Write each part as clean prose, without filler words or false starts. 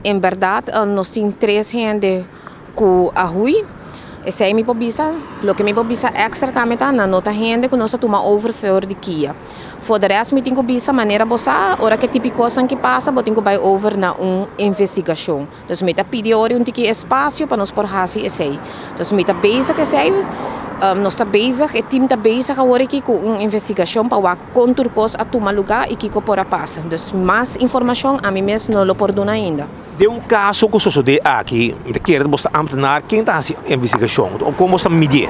En verdad, nós temos 3 gente com arroz. E sei mi pobisa, lo que mi pobisa extra também tá na nota gente que nós toma over de kia. For de rest mi tinko bisa maneira bossa, ora que tipo coisa que passa, bo tinko vai over na investigação. Dus mi ta pidi ori tiki espaço para nós por hasi sei. Dus mi ta bezig que sei, nós tá bezig, e team tá bezig agora aqui com investigação para contur cos a tomar lugar e que por a passa. Dus mais informação a mim mesmo não lo por dona ainda. De caso que sucede aqui, de querer você ambtenaar, quem está essa investigação? Ou como você medir?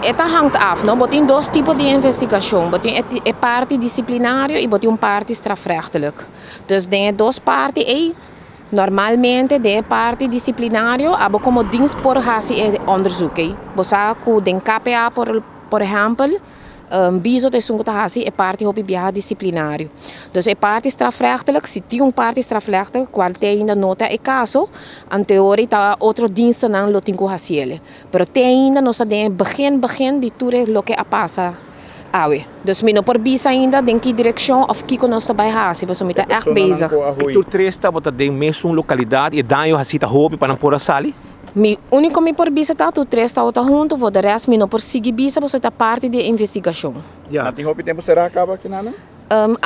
Het hangt af, no? Er zijn 2 typen de investigatie. Er is een parte disciplinario e een parte strafrechtelijk. Dus de 2 partes, normalmente de parte disciplinario, hebben como dienst por hasi onderzoek. Bosa ku den KPA por exemplo, biso de sungo tahasi e parte hopi biha disciplinario. Dus e parte strafrechtelijk, se tem parte strafrechtelijk, qual tem ainda nota e caso, an teorie ta outro diensten nan lo tinko hasiele. Pero tem ainda nós de begin de ture lo que a passa awe. Dus mino por bisa ainda den que direção of kiko nós bij hasi, você mita echt bezig. E tu 3 tá bota de mesmo localidade e danho hasita hopi para por sali? Mi único mi por bisa tá tu 3 tá outra junto, vou de resto mi no por seguir bisa, você tá parte de investigação. Ja. Tem hopi tempo será acaba aqui nana?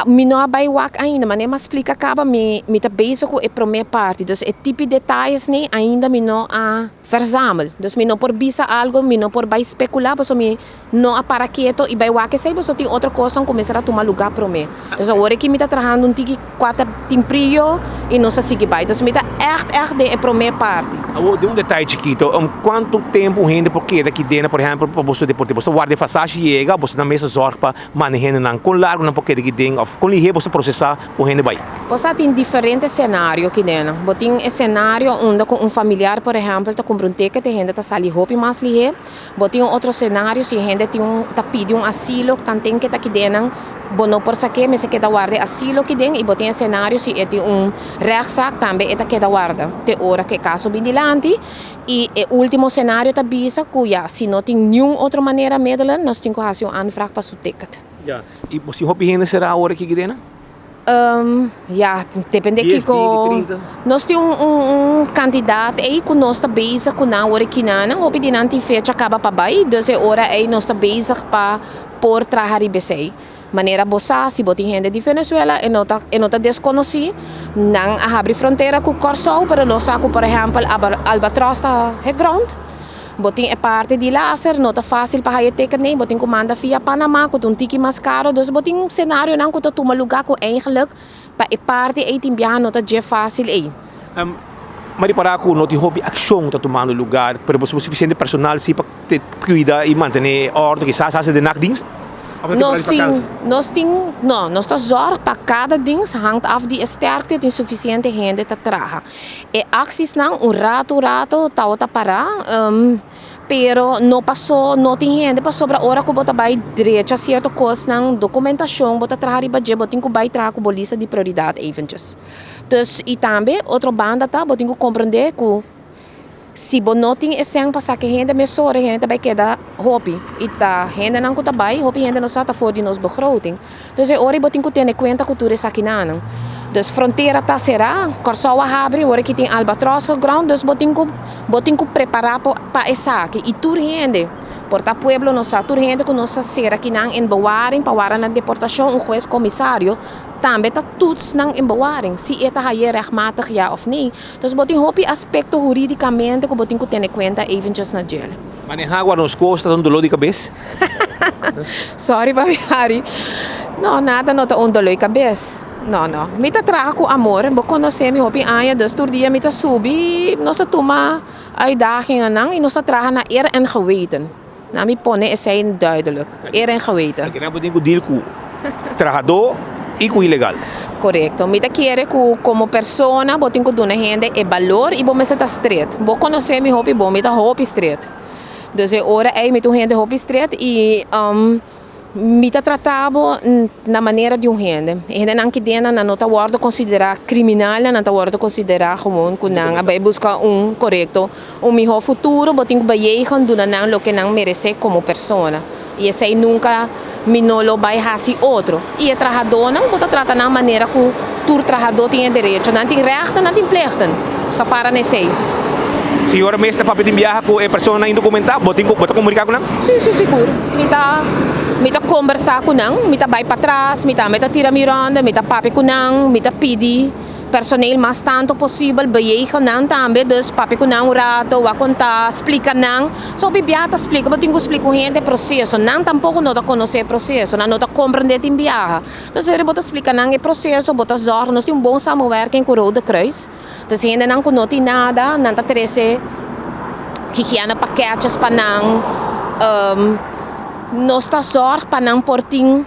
Mi não abai wak ainda, mas nem me explica acaba mi tá bezig com a primeira parte. Dus é tipo de detalhes nem ainda mi não a verzamel. Dus mi não por bisa algo, mi não por vai especular, porque mi não a para quieto e vai wak sei, porque tem outra coisa começar a tomar lugar para mim. Dus agora que mi tá trabalhando tiki 4 temprio e não se sigue vai. Dus mi tá echt de a primeira parte. De detalhe chiquito, quanto tempo rende porque daqui dentro, por exemplo, para você deportivo, você guarda passagem chega, você na mesa zorga para manejar não com largo não porque daqui dentro, com ligeiro você processar o rende vai. Você tem diferentes cenários aqui dentro. Você tem um cenário onde com familiar, por exemplo, está comprando ticket, a gente está sali roupa mais ligeiro. Você tem outro cenário se a gente está pedindo asilo, tem que estar aqui dentro. Bono por saque, mas que da guarda asilo que den e botem cenário se é rechtszaak também é que da guarda. Te hora que caso bindilante e o último cenário tá bisa cuya se não tem nenhuma outra maneira medela nós temos que fazer uma anfrage para o ticket. Ja. E você hobby rende será a hora que dena? Ja, depende que nós temos candidato aí que nós está bezig com a hora que não, hobby de não tem fecha acaba para baixo, dus hora aí nós está bezig para por trabalhar e besei. Maneira bossa, se botem gente de Venezuela e não tá desconhecido, não abre fronteira com Corsol, para nós saco, por exemplo, Albatross está regrond. Botem é parte de laser, não tá fácil para ir ticket nem, botem comanda via Panamá, com tiki mais caro, dus botem cenário não que tá toma lugar com eigenlijk, para é parte aí tem viajar não tá je fácil aí. Mas para que não tem hobby ação está tomando lugar, para você suficiente personal se para cuidar e manter ordem, que se de nachtdienst? Nós estamos zorg para cada ding hangt af die sterkte de suficiente gente te traga. E acties não rato tá outra para, pero não passou, não tem gente para sobra hora que bota vai direito certo coisa não documentação bota traga riba je botin que vai traga com lista de prioridade eventjes. Dus e também outra banda tá botin que compreender que se você não tem esse passar que gente mesora gente vai quedar hobby e tá gente não está bem hobby gente não está fora de nos begroting então é hora você tem que ter conta cultura essa aqui não dus fronteira tá será Corsol abre hora que tem Albatross ground dus você tem que preparar para essa aqui e tur gente porta pueblo não está tur gente que nós será aqui não em bewaring para na deportação um juiz comissário também está tudo não em bewaring se é tá aí rechtmatig ja of nee dus você tem hobby aspecto juridicamente que você tem que ter conta eventjes na jail manejar agora nos costas um dolor de cabeça? Sorry Babiari não nada não tá dolor de cabeça não me tá traga com amor vou conhecer meu hobby aya dus door dia me tá subir nós tá toma uitdagingen não e nós tá traga na eer en geweten na me pone zijn duidelijk eer en geweten que não podemos deal com trabalhador e com ilegal. Correcto. Me quiere como persona, vou ter que dar gente é valor e vou me estar straight. Vou conhecer meu hobby, vou me estar hobby straight. Dus agora é me gente hobby straight e me está tratado na maneira de gente. Gente não que dena não está guarda considerar criminal, não está guarda considerar gewoon que não vai buscar correto, melhor futuro, vou ter que beijando do não lo que não merece como persona. E esse nunca me não vai fazer outro. E o trabalhador não pode tratar na maneira que o trabalhador tem direito. Não tem rechten, não tem plichten. Está para nesse. Senhora mestre para pedir viagem com a pessoa indocumentada, botem comunicar com ela? Sim, seguro. Me tá conversar com ela, me tá vai para trás, me tá tira miranda, me tá papi com ela, me tá pedir personal mais tanto possível, bem com ela também, dus papi com ela um rato, vai contar, explica ela. Só bibiata explica, mas tenho que explicar gente processo, não tampouco não tá conhecer processo, não tá compreender em viagem. Então se ele bota explicar ela o processo, bota zorro, nós temos bom samenwerking com o Rode Kruis. Então se ainda não conhece nada, não tá interesse que quer paquetes para não nós está zorg para não porting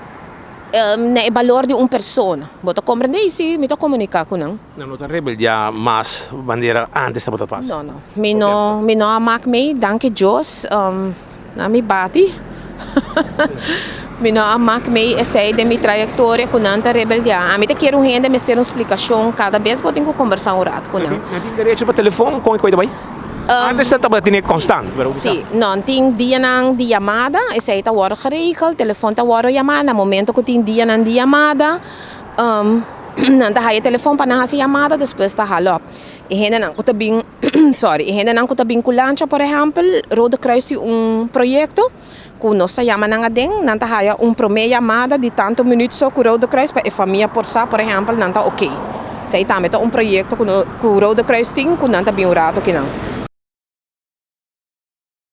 o valor de uma pessoa. Bota compreender isso, me tô comunicar com não. Não tá rebeldia, mas bandeira antes da bota paz. Não. Me não amak me, danke Deus, na me bate. Me não amak me essa de minha trajetória com tanta rebeldia. A mim te quero gente me ter uma explicação cada vez vou ter que conversar um rato com não. Não tem direito para telefone com coisa bem? Antes estava tinha constante, pero sim, não tem dia nang de chamada, esse está hora geregeld, telefone está hora chamada, no momento que tem dia nang de chamada, não tá aí telefone para não fazer chamada, depois está halo. E ainda não que tá bem, ainda não que tá vinculante, por exemplo, Rode Kruis tem projeto que nós chama nang adeng, não tá aí primeira chamada de tanto minutos com o Rode Kruis para a família por exemplo, não tá ok. Sei também tá projeto que o Rode Kruis tem, que não tá bem rato que não.